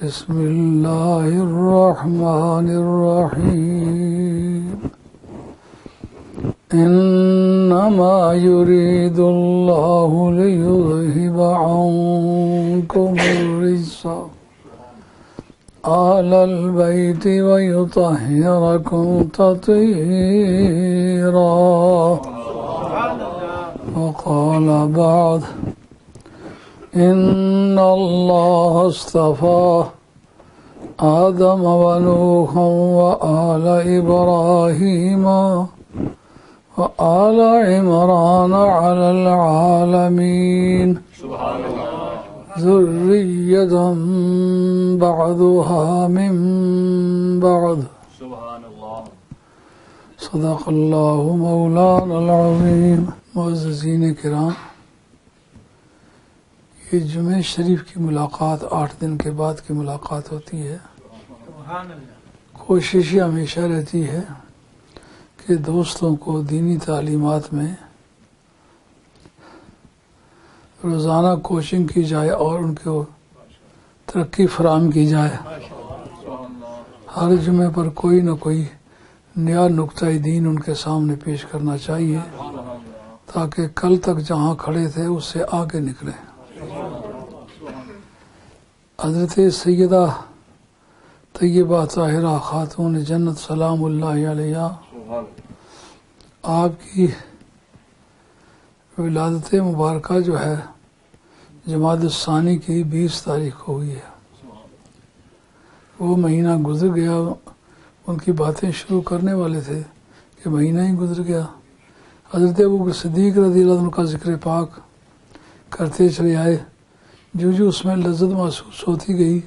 بسم الله الرحمن الرحيم إنما يريد الله ليذهب عنكم الرجس أهل البيت ويطهركم تطهيرا وقال بعد إن الله اصطفى آدم ونوحا وآل إبراهيم وآل عمران على العالمين ذرية بعضها من بعض صدق الله مولانا العظيم. معززین کرام، یہ جمعہ شریف کی ملاقات 8 دن کے بعد کی ملاقات ہوتی ہے. کوشش یہ ہمیشہ رہتی ہے کہ دوستوں کو دینی تعلیمات میں روزانہ کوچنگ کی جائے اور ان کو ترقی فراہم کی جائے. ہر جمعے پر کوئی نہ کوئی نیا نقطہ دین ان کے سامنے پیش کرنا چاہیے تاکہ کل تک جہاں کھڑے تھے اس سے آگے نکلیں. حضرت سیدہ طیبہ طاہرہ خاتون جنت سلام اللہ علیہ، آپ کی ولادت مبارکہ جو ہے جمادی الثانی کی 20 تاریخ کو ہوئی ہے. وہ مہینہ گزر گیا، ان کی باتیں شروع کرنے والے تھے کہ مہینہ ہی گزر گیا. حضرت ابوبکر صدیق رضی اللہ عنہ کا ذکر پاک کرتے چلے آئے. جو اس میں لذت محسوس ہوتی گئی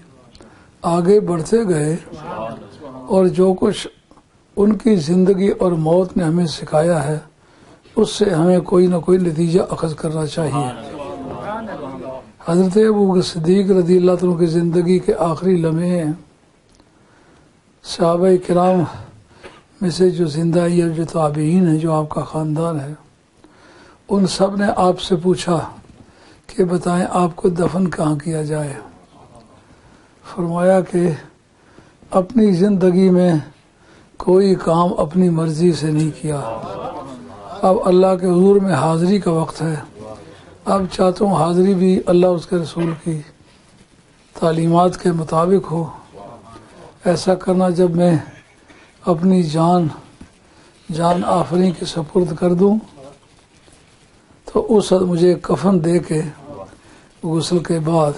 آگے بڑھتے گئے، اور جو کچھ ان کی زندگی اور موت نے ہمیں سکھایا ہے اس سے ہمیں کوئی نہ کوئی نتیجہ اخذ کرنا چاہیے. حضرت ابوبکر صدیق رضی اللہ عنہ کی زندگی کے آخری لمحے ہیں. صحابہ کرام میں سے جو زندہ یا جو تابعین ہیں، جو آپ کا خاندان ہے، ان سب نے آپ سے پوچھا کہ بتائیں آپ کو دفن کہاں کیا جائے. فرمایا کہ اپنی زندگی میں کوئی کام اپنی مرضی سے نہیں کیا. اب اللہ کے حضور میں حاضری کا وقت ہے. اب چاہتا ہوں حاضری بھی اللہ اس کے رسول کی تعلیمات کے مطابق ہو. ایسا کرنا جب میں اپنی جان آفرین کے سپرد کر دوں تو اس وقت مجھے کفن دے کے غسل کے بعد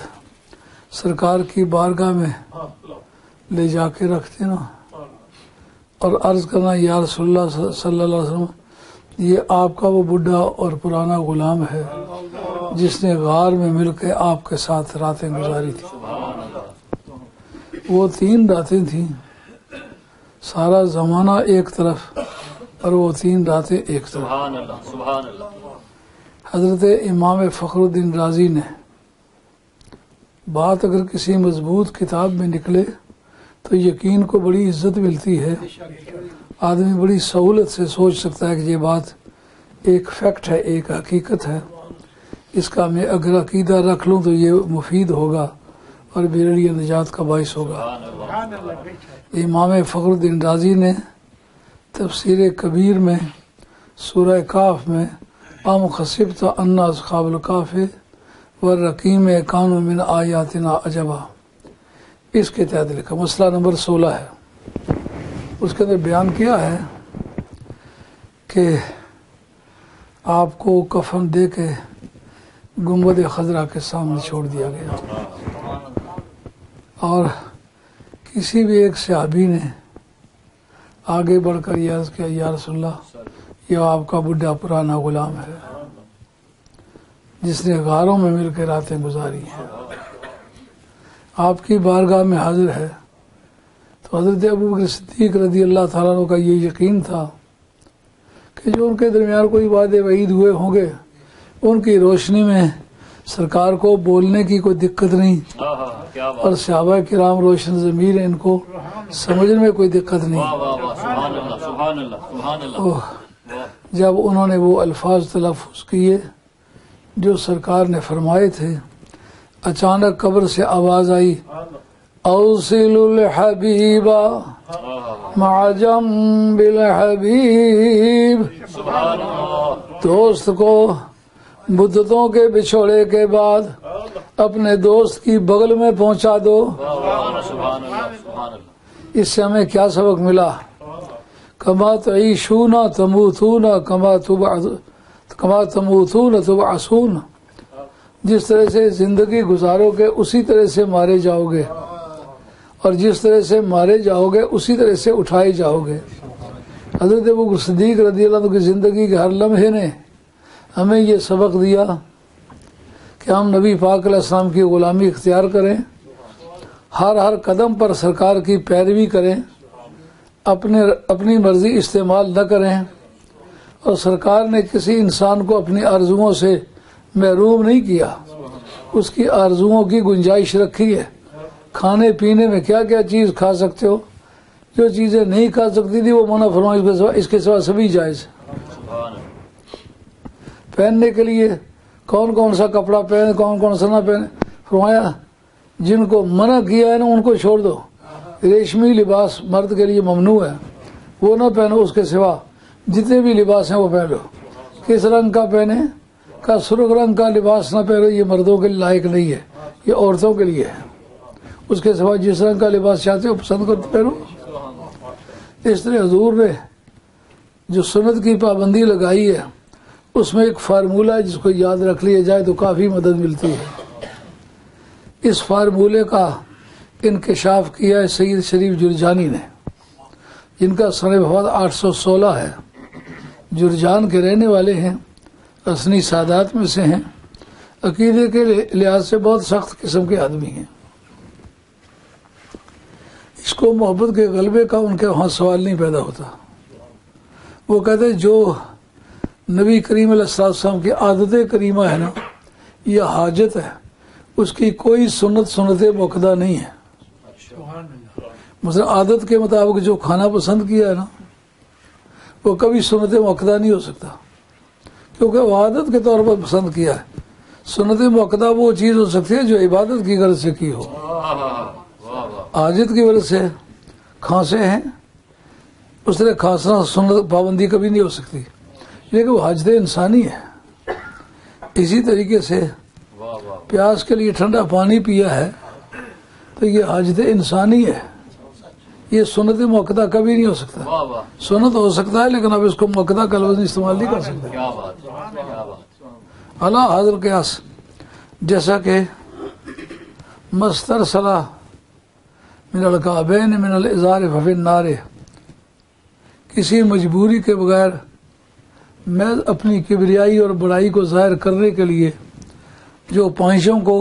سرکار کی بارگاہ میں لے جا کے رکھ دینا اور عرض کرنا یا رسول اللہ صلی اللہ علیہ وسلم، یہ آپ کا وہ بڈھا اور پرانا غلام ہے جس نے غار میں مل کے آپ کے ساتھ راتیں گزاری تھی. وہ 3 راتیں تھیں، سارا زمانہ ایک طرف اور وہ 3 راتیں ایک طرف. حضرت امام فخر الدین رازی نے بات اگر کسی مضبوط کتاب میں نکلے تو یقین کو بڑی عزت ملتی ہے. آدمی بڑی سہولت سے سوچ سکتا ہے کہ یہ بات ایک فیکٹ ہے، ایک حقیقت ہے، اس کا میں اگر عقیدہ رکھ لوں تو یہ مفید ہوگا اور میرے لیے نجات کا باعث ہوگا. امام فخر الدین رازی نے تفسیر کبیر میں سورہ کاف میں ام خسبت ان اصحاب الکہف والرقیم کانوا من آیاتنا عجبا، اس کے تحت لکھا. مسئلہ نمبر 16 ہے. اس کے اندر بیان کیا ہے کہ آپ کو کفن دے کے گنبد خضرا کے سامنے چھوڑ دیا گیا، اور کسی بھی ایک صحابی نے آگے بڑھ کر یہ عرض کیا یا رسول اللہ، یہ آپ کا بڈھا پرانا غلام ہے جس نے غاروں میں مل کے راتیں گزاری ہیں، آپ کی بارگاہ میں حاضر ہے. تو حضرت ابوبکر صدیق رضی اللہ تعالیٰ عنہ کا یہ یقین تھا کہ جو ان کے درمیان کوئی وعدے وعید ہوئے ہوں گے ان کی روشنی میں سرکار کو بولنے کی کوئی دقت نہیں، اور صحابہ کرام روشن ضمیر ان کو سمجھنے میں کوئی دقت نہیں. جب انہوں نے وہ الفاظ تلفظ کیے جو سرکار نے فرمائے تھے، اچانک قبر سے آواز آئی اوصل الحبیب مع جنب الحبیب. دوست کو مدتوں کے بچھوڑے کے بعد اپنے دوست کی بغل میں پہنچا دو. اس سے ہمیں کیا سبق ملا؟ کما تعیشون تموتون کما تموتون تبعثون. جس طرح سے زندگی گزارو گے اسی طرح سے مارے جاؤ گے، اور جس طرح سے مارے جاؤ گے اسی طرح سے اٹھائے جاؤ گے. حضرت ابوبکر صدیق رضی اللہ عنہ کی زندگی کے ہر لمحے نے ہمیں یہ سبق دیا کہ ہم نبی پاک علیہ السلام کی غلامی اختیار کریں، ہر قدم پر سرکار کی پیروی کریں، اپنی مرضی استعمال نہ کریں. اور سرکار نے کسی انسان کو اپنی آرزوؤں سے محروم نہیں کیا، اس کی آرزوؤں کی گنجائش رکھی ہے. کھانے پینے میں کیا کیا چیز کھا سکتے ہو، جو چیزیں نہیں کھا سکتی تھی وہ منع فرمائی، اس کے سوا سبھی جائز. پہننے کے لیے کون کون سا کپڑا پہنے، کون کون سا نہ پہنے، فرمایا جن کو منع کیا ہے نا ان کو چھوڑ دو. ریشمی لباس مرد کے لیے ممنوع ہے، وہ نہ پہنو، اس کے سوا جتنے بھی لباس ہیں وہ پہن لو. کس رنگ کا پہنے؟ کا سرخ رنگ کا لباس نہ پہنو، یہ مردوں کے لائق نہیں ہے، یہ عورتوں کے لیے ہے. اس کے سوا جس رنگ کا لباس چاہتے ہو پسند کرتے پہنو. اس طرح حضور نے جو سنت کی پابندی لگائی ہے اس میں ایک فارمولہ ہے جس کو یاد رکھ لیا جائے تو کافی مدد ملتی ہے. اس فارمولے کا انکشاف کیا ہے سید شریف جرجانی نے، جن کا سن وفات 816 ہے. جرجان کے رہنے والے ہیں، حسنی سادات میں سے ہیں، عقیدے کے لحاظ سے بہت سخت قسم کے آدمی ہیں. اس کو محبت کے غلبے کا ان کے وہاں سوال نہیں پیدا ہوتا. وہ کہتے جو نبی کریم علیہ السلام کی عادت کریمہ ہے نا، یہ حاجت ہے، اس کی کوئی سنت موقدہ نہیں ہے. مثلا عادت کے مطابق جو کھانا پسند کیا ہے نا وہ کبھی سنت موقدہ نہیں ہو سکتا، کیونکہ وہ عادت کے طور پر پسند کیا ہے. سنت موقدہ وہ چیز ہو سکتی ہے جو عبادت کی غرض سے کی ہو. حاجت کی وجہ سے کھانسے ہیں، اس طرح کھانسنا سنت پابندی کبھی نہیں ہو سکتی، لیکن وہ حاجت انسانی ہے. اسی طریقے سے پیاس کے لیے ٹھنڈا پانی پیا ہے تو یہ حاجت انسانی ہے، یہ سنت موقدہ کبھی نہیں ہو سکتا. سنت ہو سکتا ہے لیکن اب اس کو موقدہ کا لفظ استعمال نہیں کر سکتے. اعلیٰ حاضر قیاس، جیسا کہ مستر صلاح من الکعبین من الازار ففی النار، کسی مجبوری کے بغیر محض اپنی کبریائی اور بڑائی کو ظاہر کرنے کے لیے جو پائشوں کو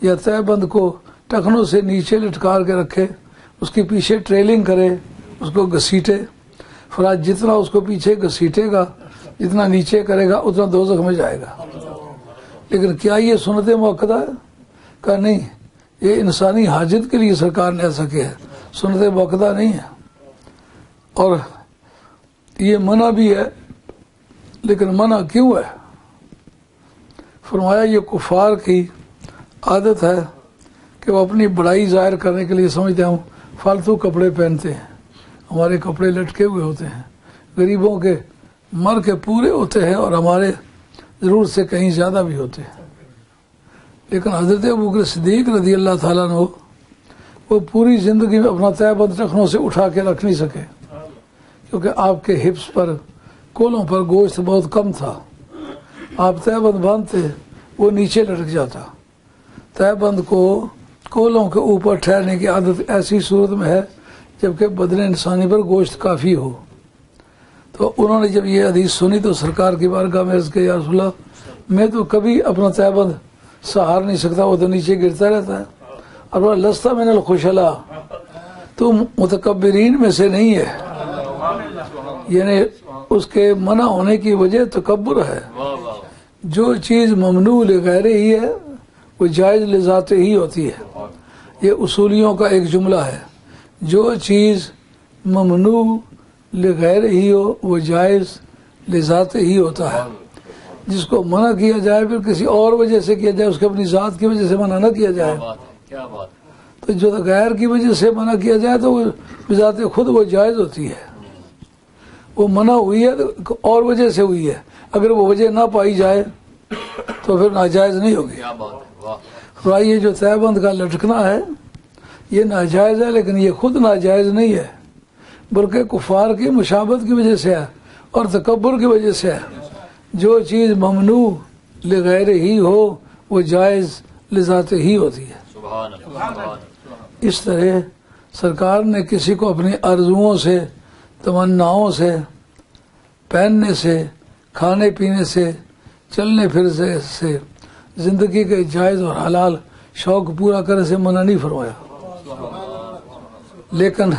یا تہ بند کو ٹخنوں سے نیچے لٹکار کے رکھے، اس کے پیچھے ٹریلنگ کرے، اس کو گھسیٹے، فرات جتنا اس کو پیچھے گھسیٹے گا، جتنا نیچے کرے گا اتنا دوزخ میں جائے گا. لیکن کیا یہ سنت موقدہ ہے؟ کہ نہیں، یہ انسانی حاجت کے لیے سرکار نے ایسا کیا ہے، سنت موقدہ نہیں ہے. اور یہ منع بھی ہے، لیکن منع کیوں ہے؟ فرمایا یہ کفار کی عادت ہے کہ وہ اپنی بڑائی ظاہر کرنے کے لیے سمجھتے ہوں فالتو کپڑے پہنتے ہیں، ہمارے کپڑے لٹکے ہوئے ہوتے ہیں، غریبوں کے مر کے پورے ہوتے ہیں اور ہمارے ضرورت سے کہیں زیادہ بھی ہوتے ہیں. لیکن حضرت ابوبکر صدیق رضی اللہ تعالیٰ عنہ وہ پوری زندگی میں اپنا تہ بند ٹخنوں سے اٹھا کے رکھ نہیں سکے، کیونکہ آپ کے ہپس پر، کولوں پر گوشت بہت کم تھا. آپ تہ بند باندھتے وہ نیچے لٹک جاتا. تہ بند کو کولوں کے اوپر ٹھہرنے کی عادت ایسی صورت میں ہے جبکہ بدن انسانی پر گوشت کافی ہو. تو انہوں نے جب یہ حدیث سنی تو سرکار کی بارگاہ میں عرض کیا، یا رسول اللہ میں تو کبھی اپنا تہ بند سہار نہیں سکتا، وہ تو نیچے گرتا رہتا ہے. اور وہ لستا من الخشلا، تو متکبرین میں سے نہیں ہے، یعنی اس کے منع ہونے کی وجہ تکبر ہے. جو چیز ممنوع لغیر ہی ہے وہ جائز لذات ہی ہوتی ہے. یہ اصولیوں کا ایک جملہ ہے، جو چیز ممنوع لغیر ہی ہو وہ جائز لذات ہی ہوتا ہے. جس کو منع کیا جائے پھر کسی اور وجہ سے کیا جائے، اس کے اپنی ذات کی وجہ سے منع نہ کیا جائے تو جو غیر کی وجہ سے منع کیا جائے تو وہ بذات خود وہ جائز ہوتی ہے، وہ منع ہوئی ہے تو اور وجہ سے ہوئی ہے، اگر وہ وجہ نہ پائی جائے تو پھر ناجائز نہیں ہوگی۔ یہ جو تہہ بند کا لٹکنا ہے یہ ناجائز ہے، لیکن یہ خود ناجائز نہیں ہے بلکہ کفار کی مشابہت کی وجہ سے ہے اور تکبر کی وجہ سے ہے۔ جو چیز ممنوع لغیر ہی ہو وہ جائز لذات ہی ہوتی ہے۔ اس طرح سرکار نے کسی کو اپنی آرزوؤں سے، تمناؤں سے، پہننے سے، کھانے پینے سے، چلنے پھرنے سے، زندگی کے جائز اور حلال شوق پورا کرنے سے منع نہیں فرمایا، لیکن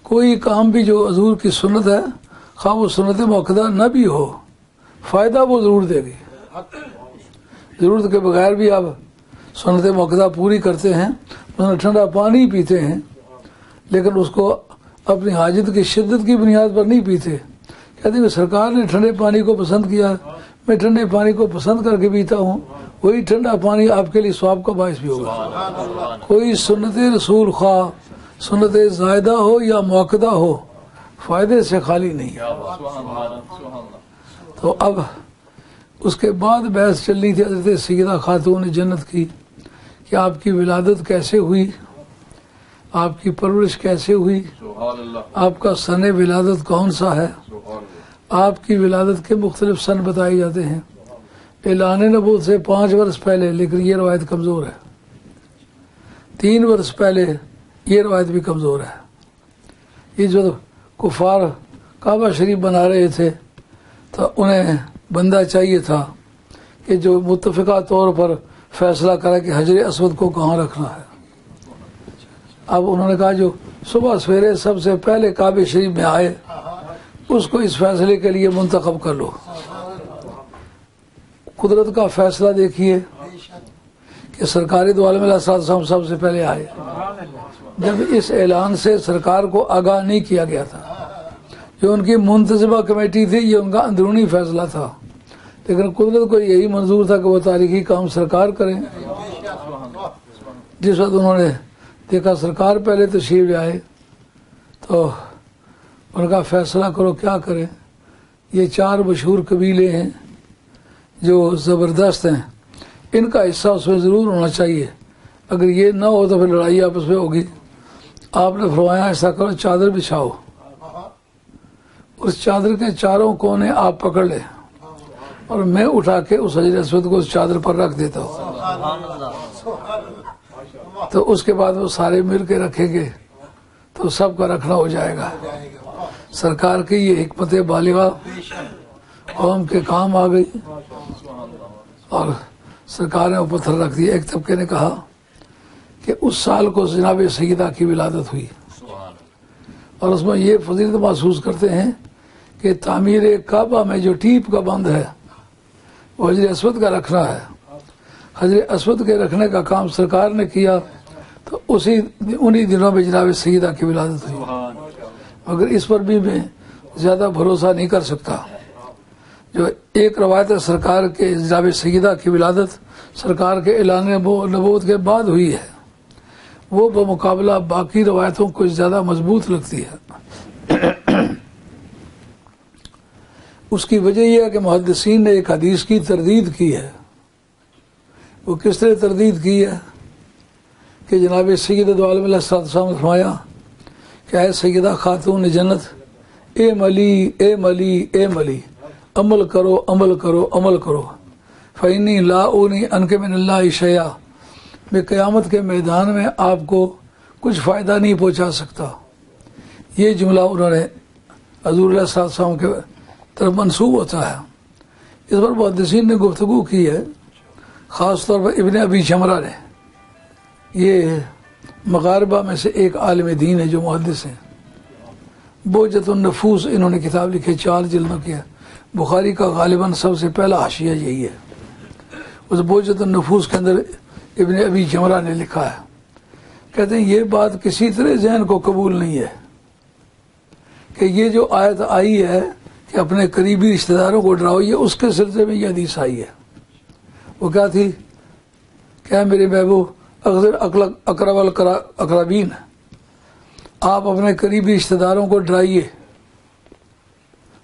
کوئی کام بھی جو حضور کی سنت ہے خواہ وہ سنت موقدہ نہ بھی ہو فائدہ وہ ضرور دے گی۔ ضرورت کے بغیر بھی آپ سنت موقدہ پوری کرتے ہیں، مثلا ٹھنڈا پانی پیتے ہیں لیکن اس کو اپنی حاجت کی شدت کی بنیاد پر نہیں پیتے، کہتے ہیں کہ سرکار نے ٹھنڈے پانی کو پسند کیا، میں ٹھنڈے پانی کو پسند کر کے پیتا ہوں، وہی ٹھنڈا پانی آپ کے لیے ثواب کا باعث بھی ہوگا۔ کوئی سنت رسول خواہ سنت زائدہ ہو یا موقدہ ہو فائدے سے خالی نہیں۔ تو اب اس کے بعد بحث چل رہی تھی حضرت سیدہ خاتون جنت کی کہ آپ کی ولادت کیسے ہوئی، آپ کی پرورش کیسے ہوئی، آپ کا سن ولادت کون سا ہے۔ آپ کی ولادت کے مختلف سن بتائے جاتے ہیں، اعلان نبوت سے 5 برس پہلے، لیکن یہ روایت کمزور ہے، 3 برس پہلے یہ روایت بھی کمزور ہے۔ یہ جو کفار کعبہ شریف بنا رہے تھے تو انہیں بندہ چاہیے تھا کہ جو متفقہ طور پر فیصلہ کرے کہ حجر اسود کو کہاں رکھنا ہے۔ اب انہوں نے کہا جو صبح سویرے سب سے پہلے کعبہ شریف میں آئے اس کو اس فیصلے کے لیے منتخب کر لو۔ قدرت کا فیصلہ دیکھیے کہ سرکاری دو عالم علیہ السلام سب سے پہلے آئے، جب اس اعلان سے سرکار کو آگاہ نہیں کیا گیا تھا۔ جو ان کی منتظمہ کمیٹی تھی یہ ان کا اندرونی فیصلہ تھا، لیکن قدرت کو یہی منظور تھا کہ وہ تاریخی کام سرکار کریں۔ جس وقت انہوں نے دیکھا سرکار پہلے تشریف لے آئے تو ان کا فیصلہ کرو کیا کریں۔ یہ 4 مشہور قبیلے ہیں جو زبردست ہیں، ان کا حصہ اس میں ضرور ہونا چاہیے، اگر یہ نہ ہو تو پھر لڑائی آپس میں ہوگی۔ آپ نے فرمایا ایسا کرو چادر بچھاؤ، اس چادر کے چاروں کونے آپ پکڑ لیں اور میں اٹھا کے اس حجر اسود کو اس چادر پر رکھ دیتا ہوں، تو اس کے بعد وہ سارے مل کے رکھیں گے تو سب کا رکھنا ہو جائے گا۔ سرکار کی یہ حکمت بالغہ قوم کے کام آ گئی اور سرکار نے وہ پتھر رکھ دیا۔ ایک طبقے نے کہا کہ اس سال کو جناب سیدہ کی ولادت ہوئی اور اس میں یہ فضیلت محسوس کرتے ہیں کہ تعمیر کعبہ میں جو ٹیپ کا بند ہے وہ حجر اسود کا رکھنا ہے۔ حجر اسود کے رکھنے کا کام سرکار نے کیا تو انہی دنوں میں جناب سیدہ کی ولادت ہوئی، مگر اس پر بھی میں زیادہ بھروسہ نہیں کر سکتا۔ جو ایک روایت سرکار کے جناب سیدہ کی ولادت سرکار کے اعلان نبوت کے بعد ہوئی ہے، وہ بمقابلہ باقی روایتوں کو زیادہ مضبوط لگتی ہے۔ اس کی وجہ یہ ہے کہ محدثین نے ایک حدیث کی تردید کی ہے۔ وہ کس طرح تردید کی ہے کہ جناب سیدہ دو عالم علیہ السلام نے فرمایا کہ اے سیدہ خاتون جنت، اے ملی اے ملی اے ملی، عمل کرو عمل کرو عمل کرو، فإنی لا اغنی عنک من اللہ شیئا، میں قیامت کے میدان میں آپ کو کچھ فائدہ نہیں پہنچا سکتا۔ یہ جملہ انہوں نے حضور علیہ السلام کے طرف منسوب ہوتا ہے۔ اس پر محدثین نے گفتگو کی ہے، خاص طور پر ابن ابی شمرہ نے۔ یہ مغاربہ میں سے ایک عالم دین ہے جو محدث ہیں۔ بہجت النفوس انہوں نے کتاب لکھی، 4 جلدوں کی ہے۔ بخاری کا غالباً سب سے پہلا حاشیہ یہی ہے۔ اس بہجت النفوس کے اندر ابن ابی شمرہ نے لکھا ہے، کہتے ہیں یہ بات کسی طرح ذہن کو قبول نہیں ہے کہ یہ جو آیت آئی ہے کہ اپنے قریبی رشتہ داروں کو ڈراؤ، یہ اس کے سلسلے میں یہ حدیث آئی ہے۔ وہ کیا تھی؟ کیا میرے محبوب اکثر اقرب الاقربین، آپ اپنے قریبی رشتہ داروں کو ڈرائیے،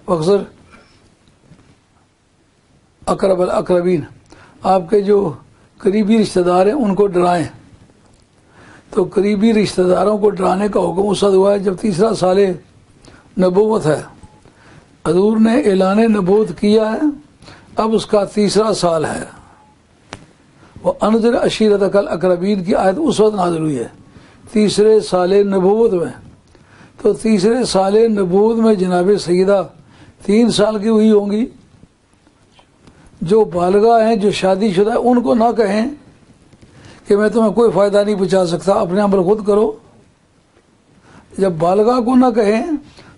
اکثر اقرب الاقربین، آپ کے جو قریبی رشتہ دار ہیں ان کو ڈرائیں۔ تو قریبی رشتہ داروں کو ڈرانے کا حکم اس وقت ہوا ہے جب تیسرا سال نبوت ہے، حضور نے اعلان نبوت کیا ہے، اب اس کا تیسرا سال ہے۔ وہ انذر عشیرتک الاقربین کی آیت اس وقت نازل ہوئی ہے تیسرے سال نبوت میں۔ تو تیسرے سال نبوت میں جناب سیدہ 3 سال کی ہوئی ہوں گی۔ جو بالغہ ہیں، جو شادی شدہ ہیں، ان کو نہ کہیں کہ میں تمہیں کوئی فائدہ نہیں پہنچا سکتا، اپنے عمل خود کرو۔ جب بالغہ کو نہ کہیں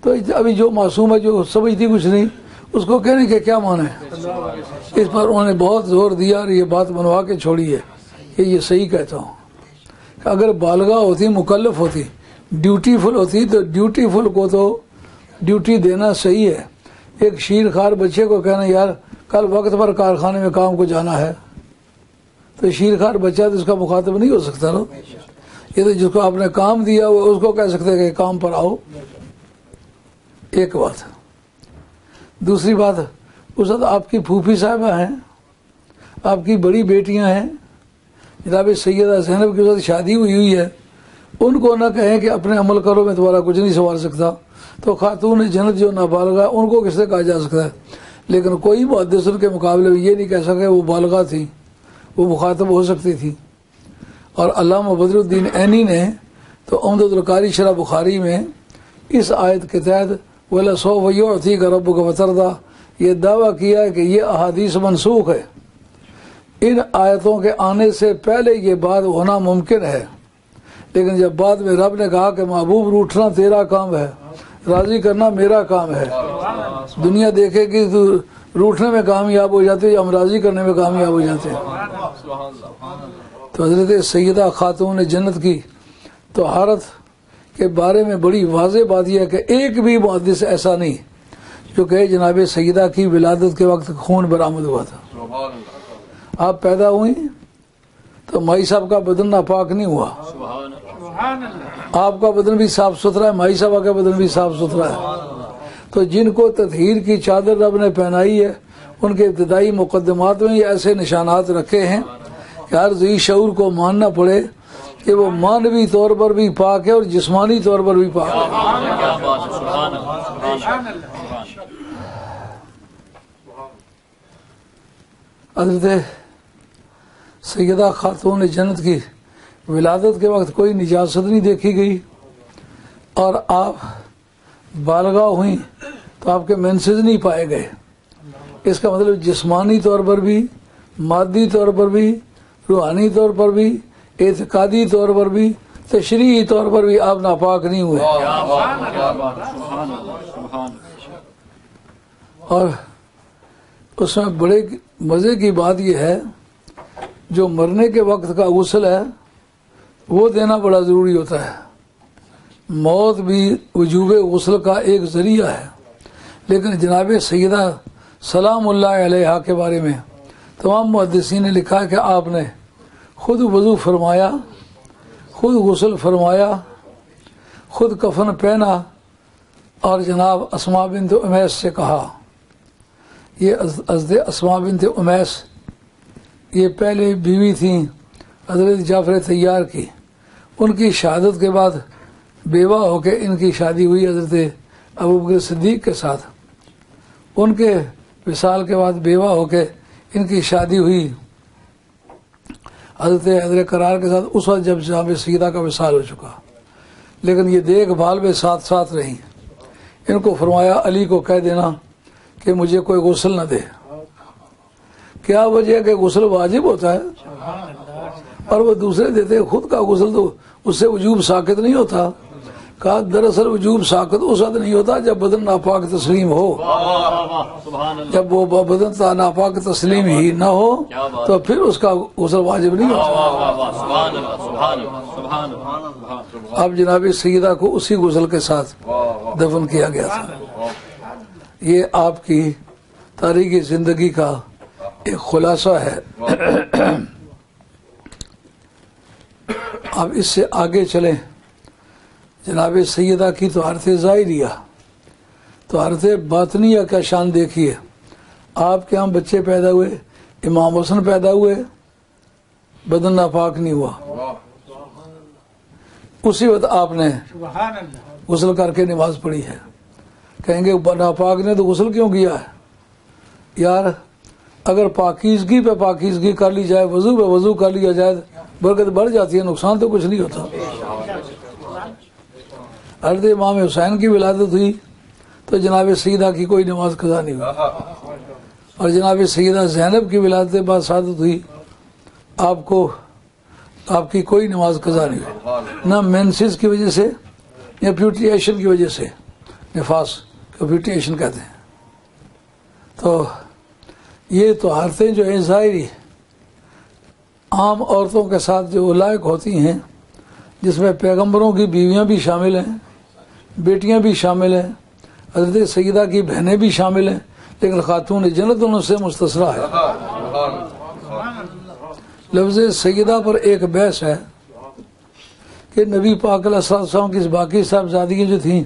تو ابھی جو معصوم ہے، جو سمجھتی کچھ نہیں، اس کو کہنے کے کیا معنی ہے؟ اس پر انہوں نے بہت زور دیا اور یہ بات بنوا کے چھوڑی ہے کہ یہ صحیح کہتا ہوں کہ اگر بالغہ ہوتی، مکلف ہوتی، ڈیوٹی فل ہوتی، تو ڈیوٹی فل کو تو ڈیوٹی دینا صحیح ہے۔ ایک شیر خوار بچے کو کہنا یار کل وقت پر کارخانے میں کام کو جانا ہے، تو شیر خوار بچہ تو اس کا مخاطب نہیں ہو سکتا نا۔ یہ تو جس کو آپ نے کام دیا وہ اس کو کہہ سکتے کہ کام پر آؤ۔ ایک بات۔ دوسری بات، اس وقت آپ کی پھوپھی صاحبہ ہیں، آپ کی بڑی بیٹیاں ہیں، جناب سیدہ زینب کے ساتھ شادی ہوئی ہے، ان کو نہ کہیں کہ اپنے عمل کرو، میں تمہارا کچھ نہیں سنبھال سکتا۔ تو خاتون جنت جو نابالغہ ان کو کس سے کہا جا سکتا ہے؟ لیکن کوئی محدث ان کے مقابلے میں یہ نہیں کہہ سکے وہ بالغہ تھی، وہ مخاطب ہو سکتی تھی۔ اور علامہ بدر الدین عینی نے تو عمدۃ القاری شرح بخاری میں اس آیت کے تحت وَلَسَوْفَ يُعْطِيكَ رَبُّكَ فَتَرْضَىٰ یہ دعویٰ کیا ہے کہ یہ احادیث منسوخ ہے۔ ان آیتوں کے آنے سے پہلے یہ بات ہونا ممکن ہے، لیکن جب بعد میں رب نے کہا کہ محبوب روٹھنا تیرا کام ہے، راضی کرنا میرا کام ہے، دنیا دیکھے کہ تو روٹھنے میں کامیاب ہو جاتے یا ہم راضی کرنے میں کامیاب ہو جاتے ہیں۔ تو حضرت سیدہ خاتون جنت کی طہارت کے بارے میں بڑی واضح بات یہ ہے کہ ایک بھی محدث ایسا نہیں جو کہ جناب سیدہ کی ولادت کے وقت خون برآمد ہوا تھا۔ آپ پیدا ہوئی تو مائی صاحب کا بدن ناپاک نہیں ہوا، آپ کا بدن بھی صاف ستھرا ہے، مائی صاحبہ کا بدن بھی صاف ستھرا ہے۔ تو جن کو تطہیر کی چادر رب نے پہنائی ہے ان کے ابتدائی مقدمات میں یہ ایسے نشانات رکھے ہیں کہ ہر ذی شعور کو ماننا پڑے کہ وہ مانوی طور پر بھی پاک ہے اور جسمانی طور پر بھی پاک ہے۔ حضرت سیدہ خاتون جنت کی ولادت کے وقت کوئی نجاست نہیں دیکھی گئی، اور آپ بالغہ ہوئیں تو آپ کے مینسز نہیں پائے گئے۔ اس کا مطلب جسمانی طور پر بھی، مادی طور پر بھی، روحانی طور پر بھی، اعتقادی طور پر بھی، تشریعی طور پر بھی آپ ناپاک نہیں ہوئے۔ اور اس میں بڑے مزے کی بات یہ ہے جو مرنے کے وقت کا غسل ہے وہ دینا بڑا ضروری ہوتا ہے۔ موت بھی وجوب غسل کا ایک ذریعہ ہے، لیکن جناب سیدہ سلام اللہ علیہا کے بارے میں تمام محدثین نے لکھا ہے کہ آپ نے خود وضو فرمایا، خود غسل فرمایا، خود کفن پہنا، اور جناب اسماء بنت امیس سے کہا، یہ حضرت اسماء بنت امیس یہ پہلے بیوی تھیں حضرت جعفر طیار کی، ان کی شہادت کے بعد بیوہ ہو کے ان کی شادی ہوئی حضرت ابوبکر صدیق کے ساتھ، ان کے وصال کے بعد بیوہ ہو کے ان کی شادی ہوئی حضرت حیدر کرار کے ساتھ اس وقت جب جناب سیدہ کا وصال ہو چکا، لیکن یہ دیکھ بھال میں ساتھ ساتھ رہیں۔ ان کو فرمایا علی کو کہہ دینا کہ مجھے کوئی غسل نہ دے۔ کیا وجہ ہے کہ غسل واجب ہوتا ہے اور وہ دوسرے دیتے، خود کا غسل تو اس سے وجوب ساقط نہیں ہوتا۔ کہا دراصل وجوب ساقط اس وقت نہیں ہوتا جب بدن ناپاک تسلیم ہو، جب وہ بدن ناپاک تسلیم ہی نہ ہو تو پھر اس کا غسل واجب نہیں ہوتا۔ اب جناب سیدہ کو اسی غسل کے ساتھ دفن کیا گیا تھا۔ یہ آپ کی تاریخی زندگی کا ایک خلاصہ ہے۔ اب اس سے آگے چلیں، جناب سیدہ کی طہارت ظاہریہ، طہارت باطنیہ کا شان دیکھیے۔ آپ کے ہاں بچے پیدا ہوئے، امام حسن پیدا ہوئے، بدن ناپاک نہیں ہوا، اسی وقت آپ نے غسل کر کے نماز پڑھی ہے۔ کہیں گے ناپاک نے تو غسل کیوں کیا ہے؟ یار اگر پاکیزگی پہ پاکیزگی کر لی جائے، وضو پہ وضو کر لیا جائے، برکت بڑھ جاتی ہے، نقصان تو کچھ نہیں ہوتا۔ حضرت امام حسین کی ولادت ہوئی تو جناب سیدہ کی کوئی نماز قضا نہیں ہوئی، اور جناب سیدہ زینب کی ولادت بعد سعادت ہوئی، آپ کی کوئی نماز قضا نہیں ہوئی، نہ مینسز کی وجہ سے یا پیوٹریشن کی وجہ سے، نفاس کو پیوٹریشن کہتے ہیں۔ تو یہ طہارتیں جو ہیں ظاہری عام عورتوں کے ساتھ جو لائق ہوتی ہیں، جس میں پیغمبروں کی بیویاں بھی شامل ہیں، بیٹیاں بھی شامل ہیں، حضرت سیدہ کی بہنیں بھی شامل ہیں، لیکن خاتون جنت ان سے مستثنیٰ ہے۔ لفظ سیدہ پر ایک بحث ہے کہ نبی پاک علیہ الصلوۃ والسلام کی باقی صاحبزادیاں جو تھیں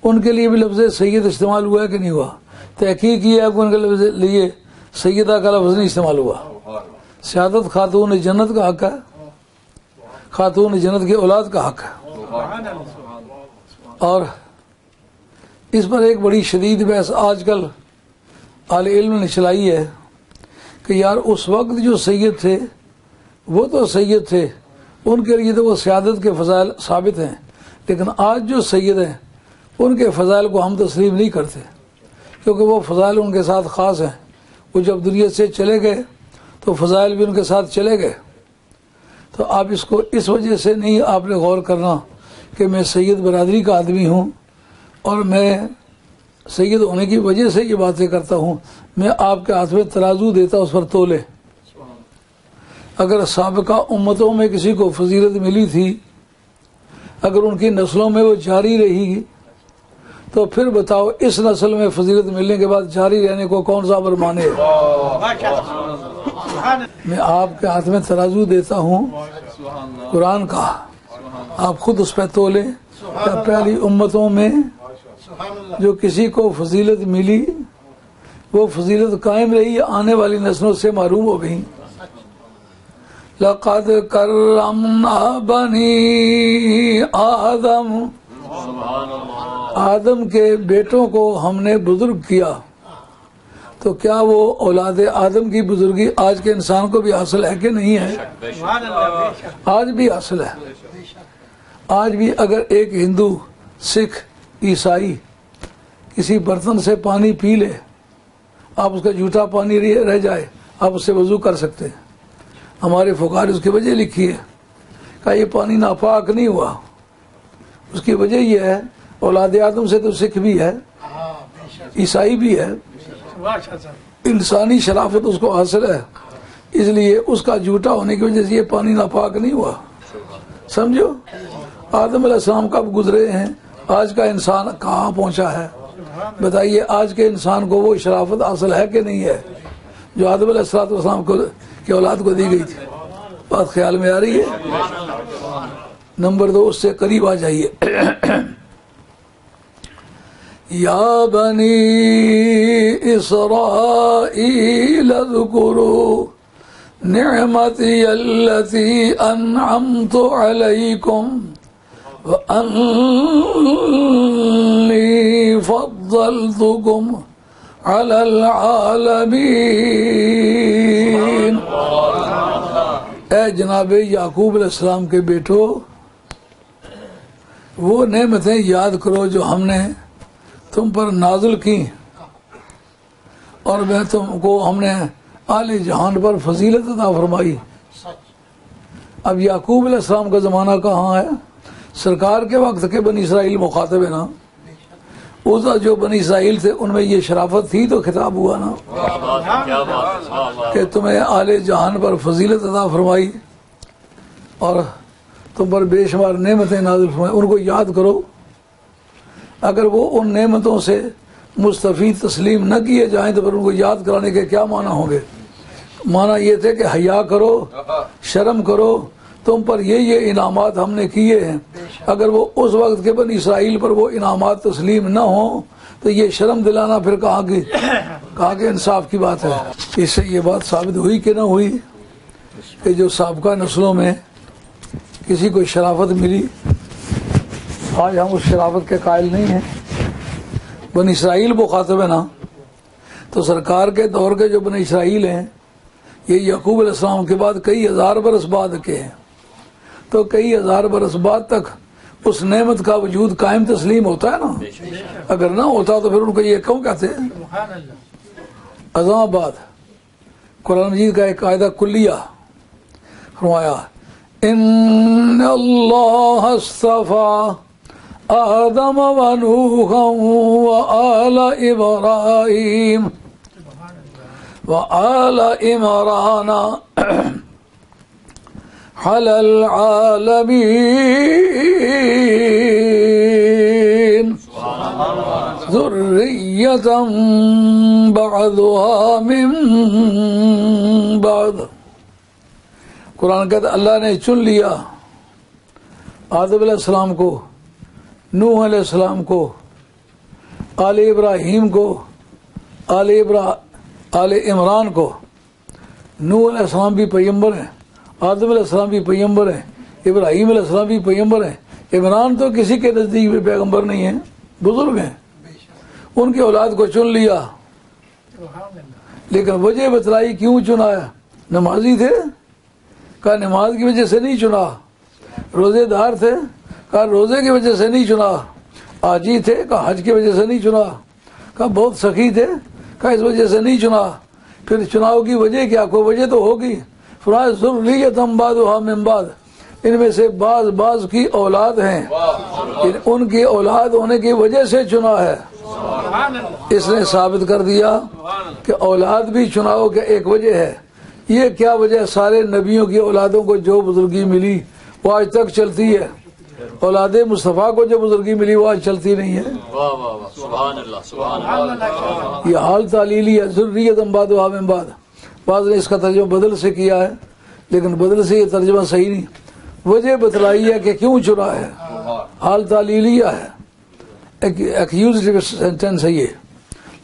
ان کے لیے بھی لفظ سید استعمال ہوا ہے کہ نہیں ہوا؟ تحقیق یہ ہے کہ ان کے لفظ لیے سیدہ کا لفظ نہیں استعمال ہوا۔ سعادت خاتون جنت کا حق ہے، خاتون جنت کی اولاد کا حق ہے۔ اور اس پر ایک بڑی شدید بحث آج کل اہل علم نے چلائی ہے کہ یار اس وقت جو سید تھے وہ تو سید تھے، ان کے لیے تو وہ سیادت کے فضائل ثابت ہیں، لیکن آج جو سید ہیں ان کے فضائل کو ہم تسلیم نہیں کرتے، کیونکہ وہ فضائل ان کے ساتھ خاص ہیں۔ وہ جب دنیا سے چلے گئے تو فضائل بھی ان کے ساتھ چلے گئے۔ تو آپ اس کو اس وجہ سے نہیں آپ نے غور کرنا کہ میں سید برادری کا آدمی ہوں اور میں سید ہونے کی وجہ سے یہ باتیں کرتا ہوں۔ میں آپ کے ہاتھ میں ترازو دیتا، اس پر تولے۔ اگر سابقہ امتوں میں کسی کو فضیلت ملی تھی، اگر ان کی نسلوں میں وہ جاری رہی گی، تو پھر بتاؤ اس نسل میں فضیلت ملنے کے بعد جاری رہنے کو کون سا امر مانے؟ میں آپ کے ہاتھ میں ترازو دیتا ہوں قرآن کا، آپ خود اس پہ تولیں کہ پہلی امتوں میں جو کسی کو فضیلت ملی وہ فضیلت قائم رہی یا آنے والی نسلوں سے محروم ہو گئی؟ لقد کرمنا بنی آدم، آدم کے بیٹوں کو ہم نے بزرگ کیا، تو کیا وہ اولاد آدم کی بزرگی آج کے انسان کو بھی حاصل ہے کہ نہیں ہے؟ آج بھی حاصل ہے۔ آج بھی اگر ایک ہندو، سکھ، عیسائی کسی برتن سے پانی پی لے، آپ اس کا جھوٹا پانی رہ جائے، آپ اس سے وضو کر سکتے ہیں۔ ہمارے فقہا نے اس کی وجہ لکھی ہے کہ یہ پانی ناپاک نہیں ہوا، اس کی وجہ یہ ہے اولاد آدم سے تو سکھ بھی ہے، عیسائی بھی ہے، انسانی شرافت اس کو حاصل ہے، اس لیے اس کا جھوٹا ہونے کی وجہ سے یہ پانی ناپاک نہیں ہوا۔ سمجھو آدم علیہ السلام کب گزرے ہیں، آج کا انسان کہاں پہنچا ہے؟ بتائیے آج کے انسان کو وہ شرافت حاصل ہے کہ نہیں ہے جو آدم علیہ السلام کی اولاد کو دی گئی تھی؟ بات خیال میں آ رہی ہے؟ نمبر 2 اس سے قریب آ جائیے۔ یا بنی اسرائیل اذکروا نعمتی التی انعمت علیکم وَأَنِّي فَضَّلْتُكُمْ عَلَى الْعَالَمِينَ۔ اے جناب یعقوب علیہ السلام کے بیٹو، وہ نعمتیں یاد کرو جو ہم نے تم پر نازل کی، اور میں تم کو ہم نے اعلی جہان پر فضیلت عطا فرمائی۔ اب یعقوب علیہ السلام کا زمانہ کہاں ہے؟ سرکار کے وقت کے بنی اسرائیل مخاطب ہے نا، اس جو بنی اسرائیل تھے ان میں یہ شرافت تھی تو خطاب ہوا نا کہ تمہیں اعلی جہان پر فضیلت عطا فرمائی اور تم پر بے شمار نعمتیں نازل فرمائی، ان کو یاد کرو۔ اگر وہ ان نعمتوں سے مستفید تسلیم نہ کیے جائیں تو پھر ان کو یاد کرانے کے کیا معنی ہوں گے؟ معنی یہ تھے کہ حیا کرو، شرم کرو، تم پر یہ انعامات ہم نے کیے ہیں، اگر وہ اس وقت کے بنی اسرائیل پر وہ انعامات تسلیم نہ ہوں تو یہ شرم دلانا پھر کہاں کے انصاف کی بات ہے۔ اس سے یہ بات ثابت ہوئی کہ نہ ہوئی کہ جو سابقہ نسلوں میں کسی کو شرافت ملی، آج ہم اس شرافت کے قائل نہیں ہیں۔ بنی اسرائیل مخاطب ہے نا، تو سرکار کے دور کے جو بنی اسرائیل ہیں یہ یعقوب علیہ السلام کے بعد کئی ہزار برس بعد کے ہیں، تو کئی ہزار برس بعد تک اس نعمت کا وجود قائم تسلیم ہوتا ہے نا، اگر نہ ہوتا تو پھر ان کو یہ کیوں کہتے ہیں ازاں بعد۔ قرآن مجید کا ایک قاعدہ کلیہ فرمایا، ان اللہ اصطفیٰ آدم و نوحا و آل ابراہیم وآل عمران علی العالمین ذریۃ بعضها من بعض۔ قرآن کہتا ہے اللہ نے چن لیا آدم علیہ السلام کو، نوح علیہ السلام کو، آل ابراہیم کو، آل عمران کو۔ نوح علیہ السلام بھی پیغمبر ہیں، آدم علیہ السلام بھی پیغمبر ہیں، ابراہیم علیہ السلام بھی پیغمبر ہیں۔ عمران تو کسی کے نزدیک بھی پیغمبر نہیں ہیں، بزرگ ہیں، ان کی اولاد کو چن لیا، لیکن وجہ بتلائی کیوں چنا ہے؟ نمازی تھے، کہا نماز کی وجہ سے نہیں چنا۔ روزے دار تھے، کہا روزے کی وجہ سے نہیں چنا۔ حاجی تھے، کہا حج کی وجہ سے نہیں چنا۔ کہا بہت سخی تھے، کہا اس وجہ سے نہیں چنا۔ پھر چناؤ کی وجہ کیا؟ کوئی وجہ تو ہوگی۔ فرمایا ذریۃ بعضها من بعض، ان میں سے بعض کی اولاد ہیں، ان کی اولاد ہونے کی وجہ سے چنا ہے۔ اس نے ثابت کر دیا کہ اولاد بھی چناؤ کا ایک وجہ ہے۔ یہ کیا وجہ؟ سارے نبیوں کی اولادوں کو جو بزرگی ملی وہ آج تک چلتی ہے، اولاد مصطفیٰ کو جو بزرگی ملی وہ آج چلتی نہیں ہے۔ یہ حال تعلیلی ہے، ذریۃ بعضها من بعض۔ بعض نے اس کا ترجمہ بدل سے کیا ہے، لیکن بدل سے یہ ترجمہ صحیح نہیں۔ وجہ بتلائی ہے کہ کیوں چنا ہے، حال تعلیلیہ ہے، ایکیوزیٹو سینٹینس ہے یہ،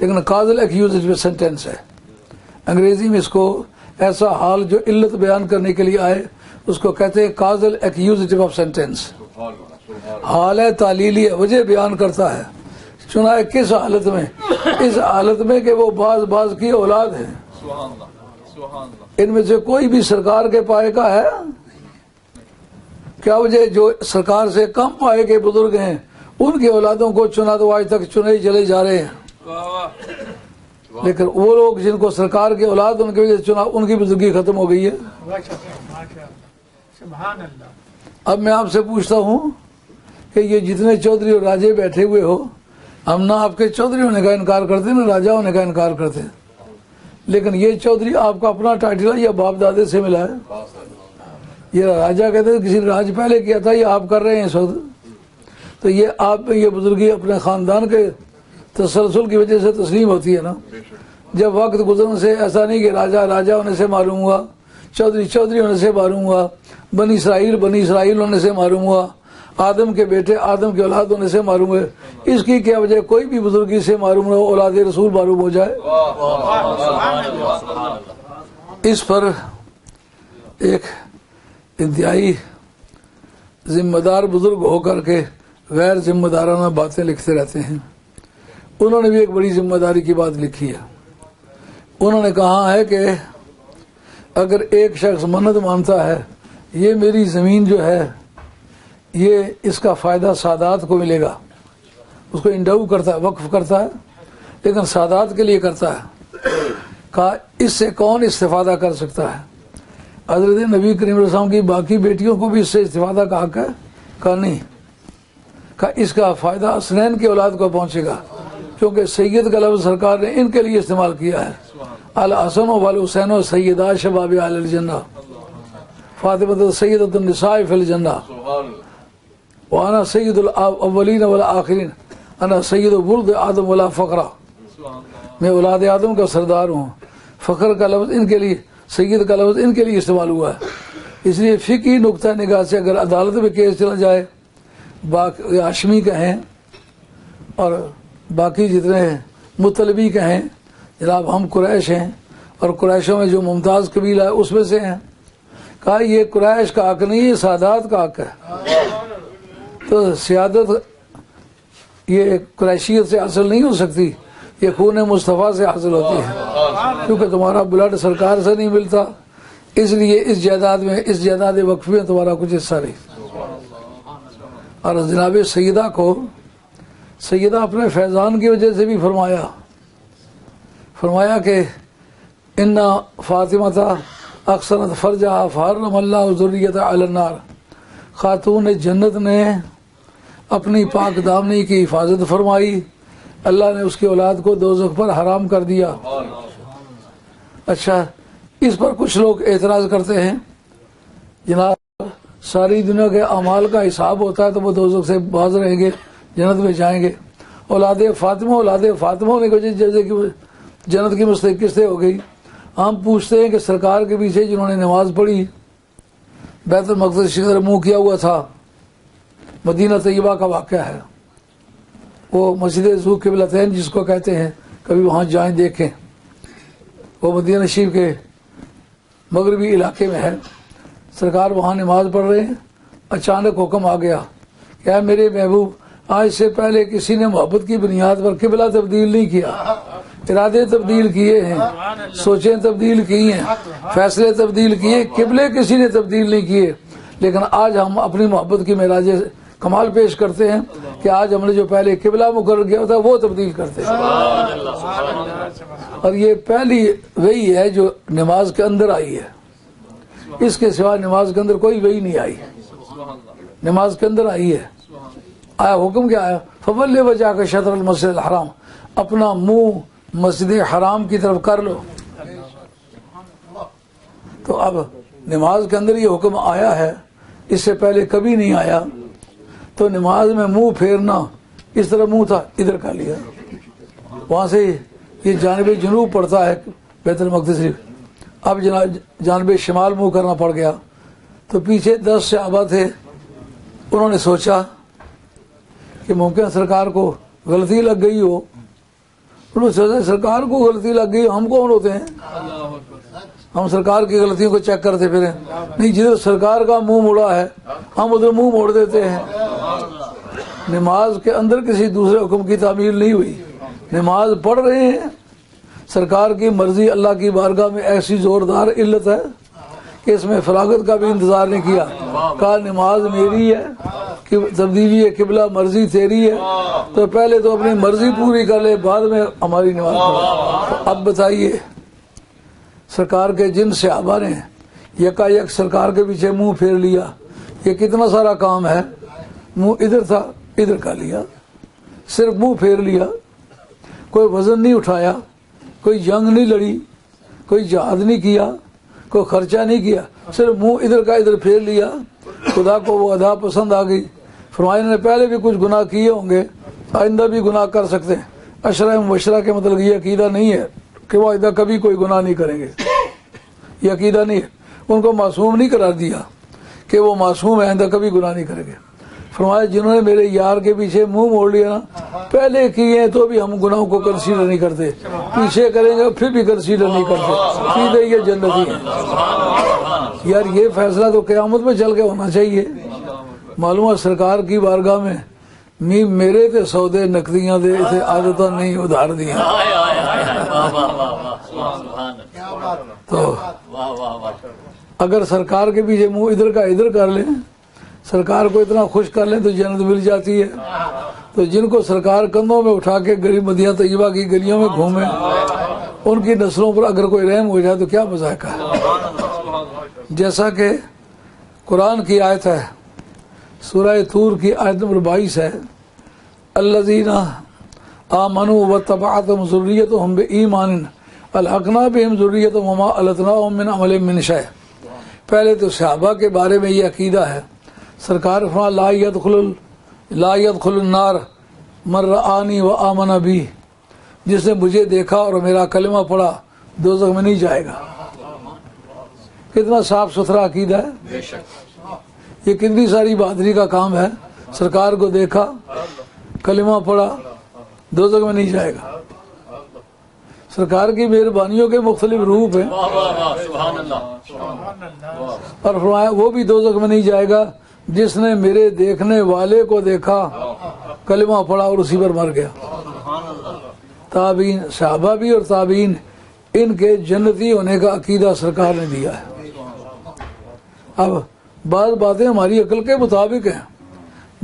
لیکن کازل ایکیوزیٹو سینٹینس ہے۔ انگریزی میں اس کو ایسا حال جو علت بیان کرنے کے لیے آئے اس کو کہتے ہیں کازل ایکیوزیٹو آف سینٹینس۔ حال ہے تعلیلی ہے، وجہ بیان کرتا ہے۔ چنا ہے کس حالت میں؟ اس حالت میں کہ وہ بعض کی اولاد ہے، ان میں سے کوئی بھی سرکار کے پائے کا ہے؟ کیا وجہ؟ جو سرکار سے کم پائے کے بزرگ ہیں ان کی اولادوں کو چنا تو آج تک چنے ہی چلے جا رہے ہیں، لیکن وہ لوگ جن کو سرکار کی اولاد ان کی وجہ سے چنا ان کی بزرگی ختم ہو گئی ہے۔ اب میں آپ سے پوچھتا ہوں کہ یہ جتنے چودھری اور راجے بیٹھے ہوئے ہو، ہم نہ آپ کے چودھری ہونے کا انکار کرتے نہ راجا ہونے کا انکار کرتے، لیکن یہ چودھری آپ کا اپنا ٹائٹل ہے یا باپ دادے سے ملا ہے؟ یہ راجا کہتے ہیں کسی نے راج پہلے کیا تھا، یہ آپ کر رہے ہیں اس وقت، تو یہ آپ میں یہ بزرگی اپنے خاندان کے تسلسل کی وجہ سے تسلیم ہوتی ہے نا۔ جب وقت گزرنے سے ایسا نہیں کہ راجا ہونے سے معلوم ہوا، چودھری ہونے سے معلوم ہوا، بنی اسرائیل ہونے سے معلوم ہوا، آدم کے بیٹے آدم کی اولاد ہونے سے معلوم ہوئے، اس کی کیا وجہ؟ کوئی بھی بزرگی سے معلوم نہ ہو، اولاد رسول معلوم ہو جائے۔ اس پر ایک انتہائی ذمہ دار بزرگ ہو کر کے غیر ذمہ دارانہ باتیں لکھتے رہتے ہیں، انہوں نے بھی ایک بڑی ذمہ داری کی بات لکھی ہے۔ انہوں نے کہا ہے کہ اگر ایک شخص منت مانتا ہے یہ میری زمین جو ہے یہ اس کا فائدہ سادات کو ملے گا، اس کو انڈاؤ کرتا ہے، وقف کرتا ہے، لیکن سادات کے لیے کرتا ہے، کہا اس سے کون استفادہ کر سکتا ہے؟ حضرت نبی کریم علیہ السلام کی باقی بیٹیوں کو بھی اس سے استفادہ کا حق ہے؟ کہا نہیں، کہا اس کا فائدہ حسنین کی اولاد کو پہنچے گا، کیونکہ سید کا لفظ سرکار نے ان کے لیے استعمال کیا ہے۔ الحسن والحسین و سیدہ شباب اہل الجنہ، فاطمہ سیدۃ النساء فی الجنہ، وانا سید الاولین والآخرین، انا سید ولد آدم ولا فقرہ، میں اولاد آدم کا سردار ہوں۔ فخر کا لفظ ان کے لیے، سید کا لفظ ان کے لیے استعمال ہوا ہے۔ اس لیے فقہی نقطہ نگاہ سے اگر عدالت میں کیس چلا جائے، ہاشمی کہیں اور باقی جتنے مطلبی کہیں جناب ہم قریش ہیں اور قریشوں میں جو ممتاز قبیلہ ہے اس میں سے ہیں، کہا یہ قریش کا حق نہیں، یہ سادات کا حق ہے، تو سیادت یہ قریشیت سے حاصل نہیں ہو سکتی، یہ خون مصطفیٰ سے حاصل ہوتی ہے، کیونکہ تمہارا بلڈ سرکار سے نہیں ملتا، اس لیے اس جائیداد میں، اس جائیداد وقفی میں تمہارا کچھ حصہ نہیں۔ اور جناب سیدہ کو سیدہ اپنے فیضان کی وجہ سے بھی فرمایا کہ ان فاطمہ اکثرت فرجہ فحرم اللہ ذریۃ علی النار، خاتون جنت نے اپنی پاک دامنی کی حفاظت فرمائی، اللہ نے اس کی اولاد کو دوزخ پر حرام کر دیا۔ اچھا، اس پر کچھ لوگ اعتراض کرتے ہیں جناب ساری دنیا کے اعمال کا حساب ہوتا ہے تو وہ دوزخ سے باز رہیں گے، جنت میں جائیں گے۔ اولاد فاطمہ ہونے کی وجہ جیسے کہ جنت کی مستحق کس سے ہو گئی۔ ہم پوچھتے ہیں کہ سرکار کے پیچھے جنہوں نے نماز پڑھی، بیت المقدس کی طرف منہ کیا ہوا تھا، مدینہ طیبہ کا واقعہ ہے، وہ مسجد ذو قبلتین جس کو کہتے ہیں، کبھی وہاں جائیں دیکھیں، وہ مدینہ شریف کے مغربی علاقے میں ہے۔ سرکار وہاں نماز پڑھ رہے ہیں، اچانک حکم آ گیا کہ اے میرے محبوب، آج سے پہلے کسی نے محبت کی بنیاد پر قبلہ تبدیل نہیں کیا، ارادے تبدیل کیے ہیں، سوچیں تبدیل کی ہیں، فیصلے تبدیل کیے، قبلے کسی نے تبدیل نہیں کیے، لیکن آج ہم اپنی محبت کی معراج کمال پیش کرتے ہیں کہ آج ہم نے جو پہلے قبلہ مقرر کیا تھا وہ تبدیل کرتے ہیں۔ اور یہ پہلی وحی ہے جو نماز کے اندر آئی ہے، اس کے سوا نماز کے اندر کوئی وحی نہیں آئی، نماز کے اندر آئی ہے۔ آیا حکم کیا آیا؟ فَوَلِّ وَجْهَكَ شَطْرَ الْمَسْجِدِ الْحَرَامِ، اپنا منہ مسجد حرام کی طرف کر لو۔ تو اب نماز کے اندر یہ حکم آیا ہے، اس سے پہلے کبھی نہیں آیا، تو نماز میں منہ پھیرنا، اس طرح منہ تھا ادھر کر لیا، وہاں سے یہ جانب جنوب پڑتا ہے بیت المقدس شریف، اب جانب شمال منہ کرنا پڑ گیا۔ تو پیچھے 10 صحابہ تھے، انہوں نے سوچا کہ ممکن سرکار کو غلطی لگ گئی ہو، انہوں نے سوچا سرکار کو غلطی لگ گئی، ہم کون ہوتے ہیں ہم سرکار کی غلطیوں کو چیک کرتے پھریں؟ نہیں، جدھر سرکار کا منہ مڑا ہے ہم ادھر منہ موڑ دیتے ہیں۔ نماز کے اندر کسی دوسرے حکم کی تعمیل نہیں ہوئی، نماز پڑھ رہے ہیں، سرکار کی مرضی اللہ کی بارگاہ میں ایسی زوردار علت ہے کہ اس میں فراغت کا بھی انتظار نہیں کیا، کہا نماز میری ہے، کہ تبدیلی ہے قبلہ مرضی تیری ہے، تو پہلے تو اپنی مرضی پوری کر لے، بعد میں ہماری نماز پڑھے۔ اب بتائیے سرکار کے جن صحابہ نے یکا یک سرکار کے پیچھے منہ پھیر لیا، یہ کتنا سارا کام ہے، منہ ادھر تھا ادھر کر لیا، صرف منہ پھیر لیا، کوئی وزن نہیں اٹھایا، کوئی جنگ نہیں لڑی، کوئی جہاد نہیں کیا، کوئی خرچہ نہیں کیا، صرف منہ ادھر کا ادھر پھیر لیا۔ خدا کو وہ ادا پسند آ گئی، فرمایا نے پہلے بھی کچھ گناہ کیے ہوں گے، آئندہ بھی گناہ کر سکتے ہیں۔ اشرا مبشرہ کے مطلب یہ عقیدہ نہیں ہے کہ وہ آئندہ کبھی کوئی گناہ نہیں کریں گے، یہ عقیدہ نہیں ہے، ان کو معصوم نہیں قرار دیا کہ وہ معصوم ہے، آئندہ کبھی گناہ نہیں کریں گے۔ فرمایا جنہوں نے میرے یار کے پیچھے منہ موڑ لیا نا، پہلے کیے ہیں تو بھی ہم گناہوں کو کنسیڈر نہیں کرتے، پیچھے کریں گے پھر بھی کنسیڈر نہیں کرتے، سیدھے یہ جنتی ہیں۔ یار یہ فیصلہ تو قیامت میں چل کے ہونا چاہیے، معلوم ہے سرکار کی بارگاہ میں میرے تے سودے نقدیاں دے تے عادتاں نہیں ادھار دیاں۔ تو اگر سرکار کے پیچھے منہ ادھر کا ادھر کر لیں، سرکار کو اتنا خوش کر لیں تو جنت مل جاتی ہے۔ تو جن کو سرکار کندھوں میں اٹھا کے غریب مدینہ طیبہ کی گلیوں میں گھومیں، ان کی نسلوں پر اگر کوئی رحم ہو جائے تو کیا مذاق ہے۔ جیسا کہ قرآن کی آیت ہے، سورہ طور کی آیت نمبر 22 ہے، الذین آمنوا واتبعتہم ذریتہم بایمان الحقنا بہم ذریتہم وما التناہم من عملہم من شیء۔ پہلے تو صحابہ کے بارے میں یہ عقیدہ ہے، سرکار فرمایا لا يدخل النار من رآنی وآمن بی، جس نے مجھے دیکھا اور میرا کلمہ پڑھا دوزخ میں نہیں جائے گا۔ کتنا صاف ستھرا عقیدہ ہے، یہ کتنی ساری بہادری کا کام ہے. سرکار کو دیکھا، کلمہ پڑھا، دوزخ میں نہیں جائے گا. سرکار کی مہربانیوں کے مختلف روپ ہیں، اور فرمایا وہ بھی دوزخ میں نہیں جائے گا جس نے میرے دیکھنے والے کو دیکھا، کلمہ پڑھا اور اسی پر مر گیا. تابعین، صحابہ بھی اور تابعین، ان کے جنتی ہونے کا عقیدہ سرکار نے دیا ہے. اب بعض باتیں ہماری عقل کے مطابق ہیں،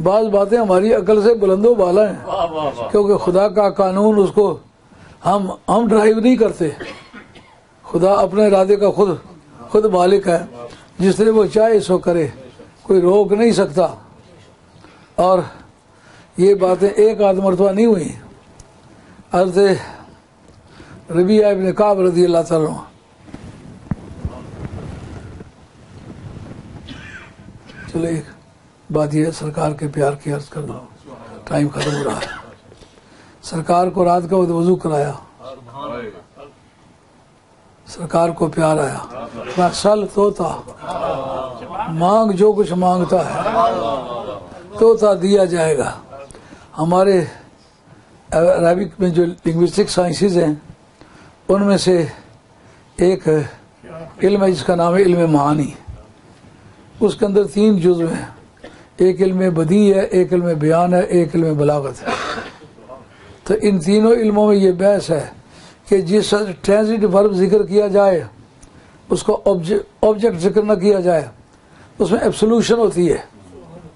بعض باتیں ہماری عقل سے بلند و بالا ہیں، کیونکہ خدا کا قانون اس کو ہم ڈرائیو نہیں کرتے. خدا اپنے ارادے کا خود مالک ہے، جس نے وہ چاہے سو کرے، کوئی روک نہیں سکتا. اور یہ باتیں ایک آدھ مرتبہ نہیں ہوئی. حضرت ربیعہ ابن کعب رضی اللہ تعالیٰ عنہ، چلو ایک بات یہ سرکار کے پیار کی عرض کر دو، ٹائم ختم ہو رہا ہے. سرکار کو رات کا وضو کرایا، سرکار کو پیار آیا. سل توتا، مانگ جو کچھ مانگتا ہے توتا دیا جائے گا. ہمارے عربک میں جو لنگوسٹک سائنسز ہیں ان میں سے ایک علم ہے جس کا نام ہے علم معانی. اس کے اندر 3 جزو ہیں، ایک علم بدیع ہے، ایک علم بیان ہے، ایک علم بلاغت ہے. تو ان تینوں علموں میں یہ بحث ہے کہ جس ٹرانزٹ ورب ذکر کیا جائے اس کو آبجیکٹ ذکر نہ کیا جائے، اس میں ایبسولوشن ہوتی ہے،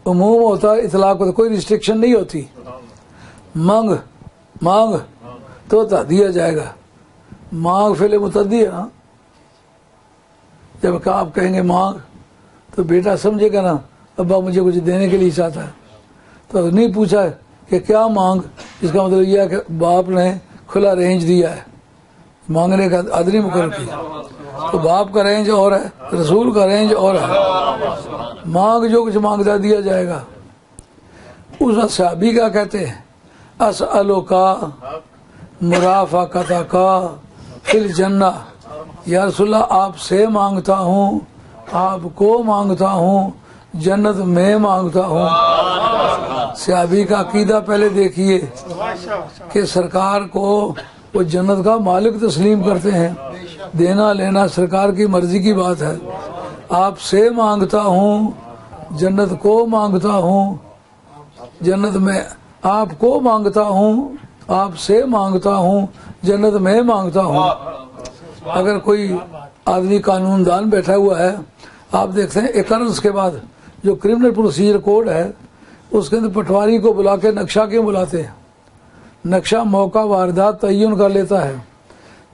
عموم ہوتا ہے، اطلاق ہوتا ہے، کوئی ریسٹرکشن نہیں ہوتی. مانگ تو دیا جائے گا. مانگ فعل متعدی ہے نا، جب آپ کہیں گے مانگ تو بیٹا سمجھے گا نا ابا مجھے کچھ دینے کے لیے چاہتا ہے. تو نہیں پوچھا کہ کیا مانگ، اس کا مطلب یہ ہے کہ باپ نے کھلا رینج دیا ہے، مانگنے کا حد نہیں مقرر کیا. تو باپ کا رینج اور ہے، رسول کا رینج اور ہے. مانگ جو کچھ مانگتا دیا جائے گا. اس صحابی کا کہتے ہیں اسألوکا مرافقتکا فی الجنہ، یا رسول اللہ آپ سے مانگتا ہوں، آپ کو مانگتا ہوں، جنت میں مانگتا ہوں. صحابی کا عقیدہ پہلے دیکھیے کہ سرکار کو وہ جنت کا مالک تسلیم کرتے ہیں. دینا لینا سرکار کی مرضی کی بات ہے. آپ سے مانگتا ہوں، جنت کو مانگتا ہوں، جنت میں آپ کو مانگتا ہوں، آپ سے مانگتا ہوں، جنت میں مانگتا ہوں. اگر کوئی آدمی قانون دان بیٹھا ہوا ہے، آپ دیکھتے ہیں ایکرنس کے بعد جو کرمنل پروسیجر کوڈ ہے اس کے اندر پٹواری کو بلا کے نقشہ کیوں بلاتے ہیں؟ نقشہ موقع واردات تعین کر لیتا ہے.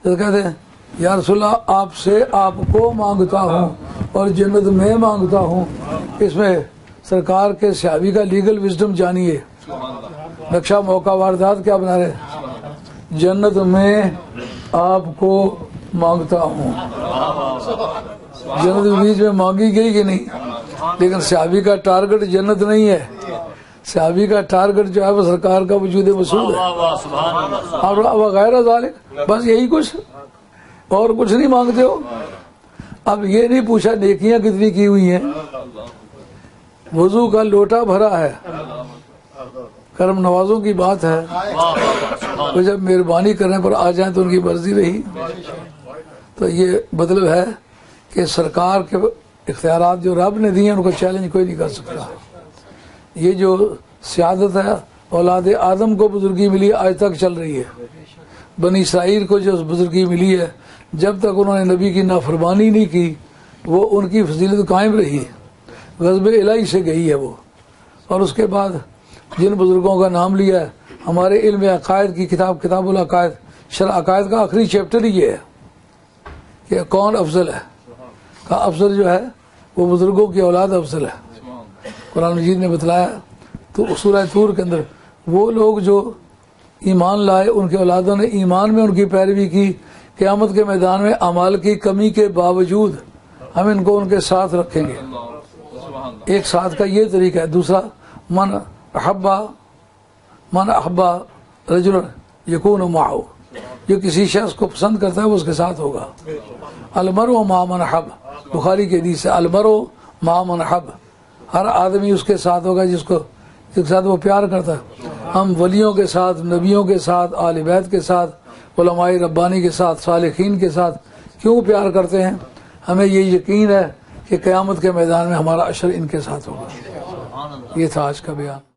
جب کہتے ہیں یا رسول اللہ آپ سے آپ کو مانگتا ہوں اور جنت میں مانگتا ہوں، اس میں سرکار کے صحابی کا لیگل وزڈم جانیے. نقشہ موقع واردات کیا بنا رہے؟ جنت میں آپ کو مانگتا ہوں. جنت بیچ میں مانگی گئی کہ نہیں، لیکن صحابی کا ٹارگٹ جنت نہیں ہے. صحابی کا ٹارگٹ جو ہے وہ سرکار کا وجود مسعود ہے. اور وغیرہ ذالک، بس یہی کچھ، اور کچھ نہیں مانگتے ہو. اب یہ نہیں پوچھا نیکیاں کتنی کی ہوئی ہیں، وضو کا لوٹا بھرا ہے، کرم نوازوں کی بات ہے. تو جب مہربانی کرنے پر آ جائیں تو ان کی مرضی رہی. تو یہ مطلب ہے کہ سرکار کے اختیارات جو رب نے دیے ان کو چیلنج کوئی نہیں کر سکتا. یہ جو سیادت ہے اولاد آدم کو بزرگی ملی آج تک چل رہی ہے. بنی اسرائیل کو جو بزرگی ملی ہے جب تک انہوں نے نبی کی نافرمانی نہیں کی وہ ان کی فضیلت قائم رہی. غضب الہی سے گئی ہے وہ. اور اس کے بعد جن بزرگوں کا نام لیا ہے ہمارے علم عقائد کی کتاب العقائد شرح عقائد کا آخری چیپٹر ہی یہ ہے کہ کون افضل ہے. کا افضل جو ہے وہ بزرگوں کی اولاد افضل ہے. قرآن مجید نے بتلایا تو سورہ طور کے اندر وہ لوگ جو ایمان لائے ان کے اولادوں نے ایمان میں ان کی پیروی کی، قیامت کے میدان میں اعمال کی کمی کے باوجود ہم ان کو ان کے ساتھ رکھیں گے. ایک ساتھ کا یہ طریقہ ہے. دوسرا من احبا رجل یکون معه، جو کسی شخص کو پسند کرتا ہے وہ اس کے ساتھ ہوگا. المرء مع من احب، بخاری کی حدیث ہے المرء مع من حب، ہر آدمی اس کے ساتھ ہوگا جس کے ساتھ وہ پیار کرتا ہے۔ ہم ولیوں کے ساتھ، نبیوں کے ساتھ، آل بیت کے ساتھ، علماء ربانی کے ساتھ، صالحین کے ساتھ کیوں پیار کرتے ہیں؟ ہمیں یہ یقین ہے کہ قیامت کے میدان میں ہمارا اشر ان کے ساتھ ہوگا۔ یہ تھا آج کا بیان۔